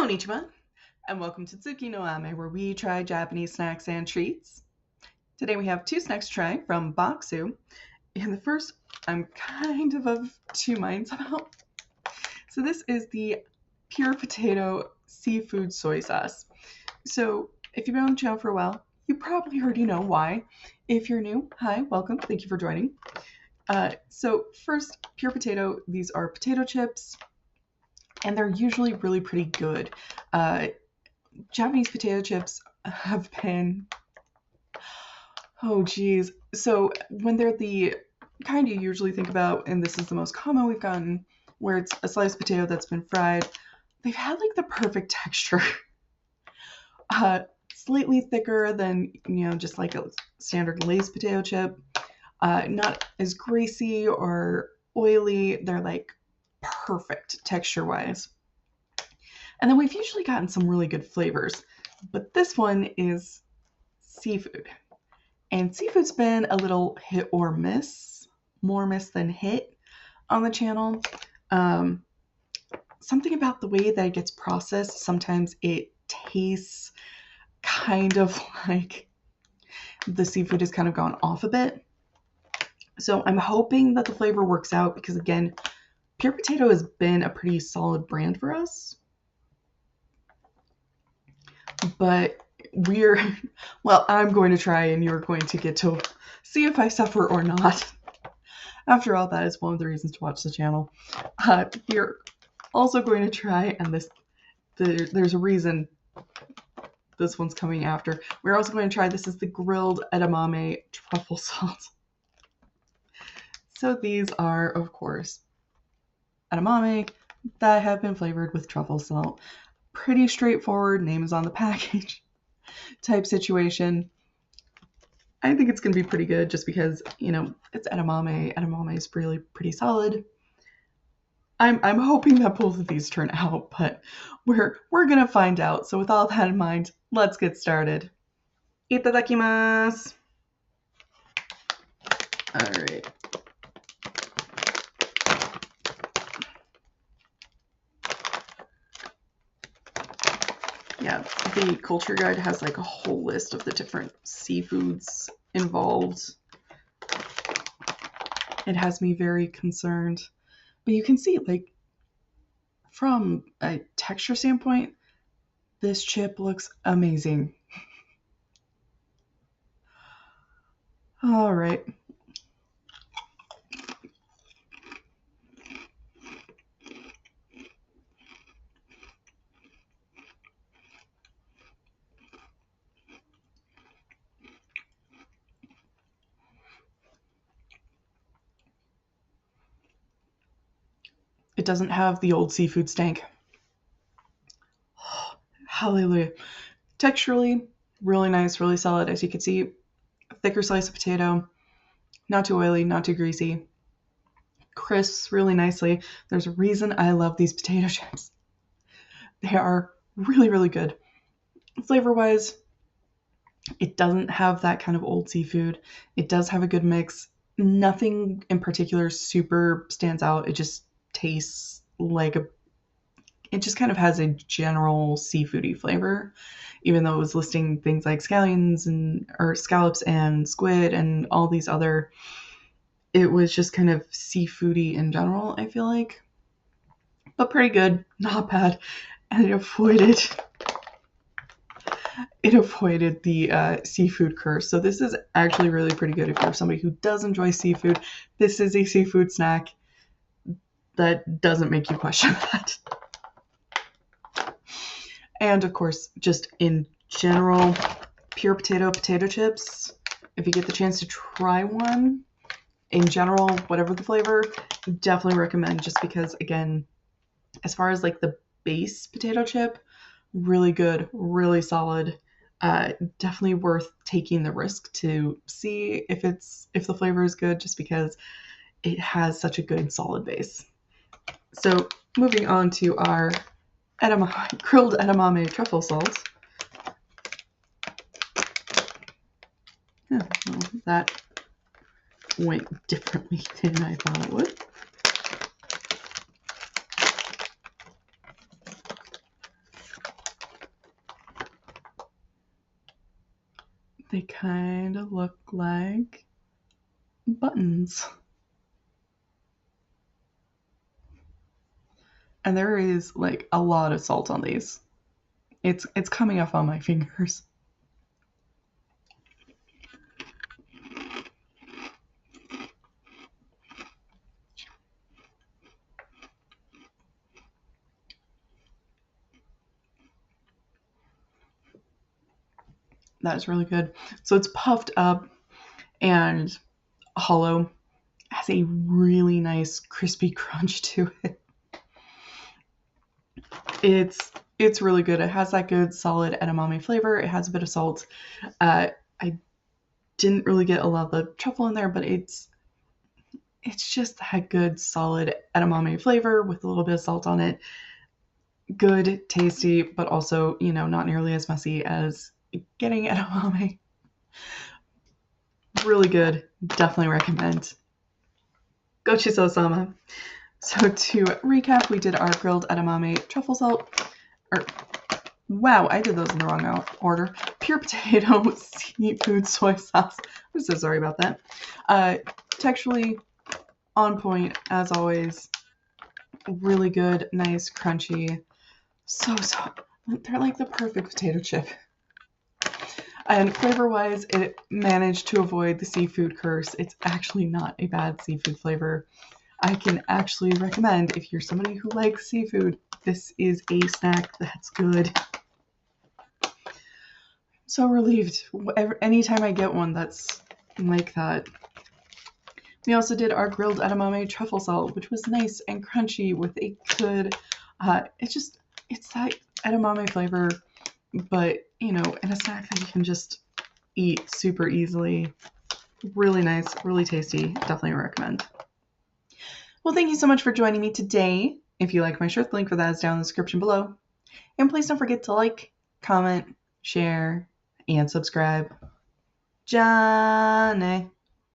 Konnichiwa, and welcome to Tsuki no Ame, where we try Japanese snacks and treats. Today we have two snacks to try from Baksu, and the first I'm kind of two minds about. So this is the pure potato seafood soy sauce. So if you've been on the channel for a while, you probably already know why. If you're new, hi, welcome, thank you for joining. So first, pure potato, these are potato chips, and they're usually really pretty good. Japanese potato chips have been, oh geez. So when they're the kind you usually think about, and this is the most common we've gotten, where it's a sliced potato that's been fried, they've had like the perfect texture. Slightly thicker than, just like a standard Lay's potato chip. Not as greasy or oily. They're like perfect texture-wise. And then we've usually gotten some really good flavors, but this one is seafood. And seafood's been a little hit or miss, more miss than hit on the channel. Something about the way that it gets processed, sometimes it tastes kind of like the seafood has kind of gone off a bit. So I'm hoping that the flavor works out because, again, pure potato has been a pretty solid brand for us. But I'm going to try and you're going to get to see if I suffer or not. After all, that is one of the reasons to watch the channel. We're also going to try, and there's a reason this one's coming after. We're also going to try, this is the grilled edamame truffle salt. So these are, of course, edamame that have been flavored with truffle salt. Pretty straightforward, name is on the package type situation. I think it's going to be pretty good just because, it's edamame. Edamame is really pretty solid. I'm hoping that both of these turn out, but we're going to find out. So with all that in mind, let's get started. Itadakimasu. All right. Yeah, the culture guide has like a whole list of the different seafoods involved. It has me very concerned. But you can see, like, from a texture standpoint, this chip looks amazing. All right. It doesn't have the old seafood stank. Hallelujah. Texturally, really nice, really solid. As you can see, a thicker slice of potato. Not too oily, not too greasy. Crisps really nicely. There's a reason I love these potato chips. They are really, really good. Flavor-wise, it doesn't have that kind of old seafood. It does have a good mix. Nothing in particular super stands out. It just tastes like it just kind of has a general seafoody flavor, even though it was listing things like scallops and squid and all these other, it was just kind of seafoody in general, I feel like. But pretty good, not bad. And it avoided the seafood curse. So this is actually really pretty good if you're somebody who does enjoy seafood. This is a seafood snack that doesn't make you question that. And of course, just in general, pure potato chips, if you get the chance to try one, in general, whatever the flavor, definitely recommend, just because, again, as far as like the base potato chip, really good, really solid. Definitely worth taking the risk to see if the flavor is good, just because it has such a good solid base. So moving on to our grilled edamame truffle salt. Yeah, well, that went differently than I thought it would. They kind of look like buttons. And there is like a lot of salt on these. It's coming off on my fingers. That is really good. So it's puffed up and hollow. Has a really nice crispy crunch to it. It's really good. It has that good solid edamame flavor. It has a bit of salt. I didn't really get a lot of the truffle in there, but it's just that good solid edamame flavor with a little bit of salt on it. Good, tasty, but also, not nearly as messy as getting edamame. Really good. Definitely recommend. Gochiso-sama. So to recap, we did our grilled edamame truffle salt. Wow, I did those in the wrong order. Pure potato, seafood, soy sauce. I'm so sorry about that. Texturally on point, as always. Really good, nice, crunchy. So, they're like the perfect potato chip. And flavor-wise, it managed to avoid the seafood curse. It's actually not a bad seafood flavor. I can actually recommend, if you're somebody who likes seafood, this is a snack that's good. So relieved. Anytime I get one that's like that. We also did our grilled edamame truffle salt, which was nice and crunchy with a good, it's that edamame flavor, but, in a snack that you can just eat super easily. Really nice, really tasty. Definitely recommend. Well, thank you so much for joining me today. If you like my shirt, the link for that is down in the description below. And please don't forget to like, comment, share, and subscribe. Johnny.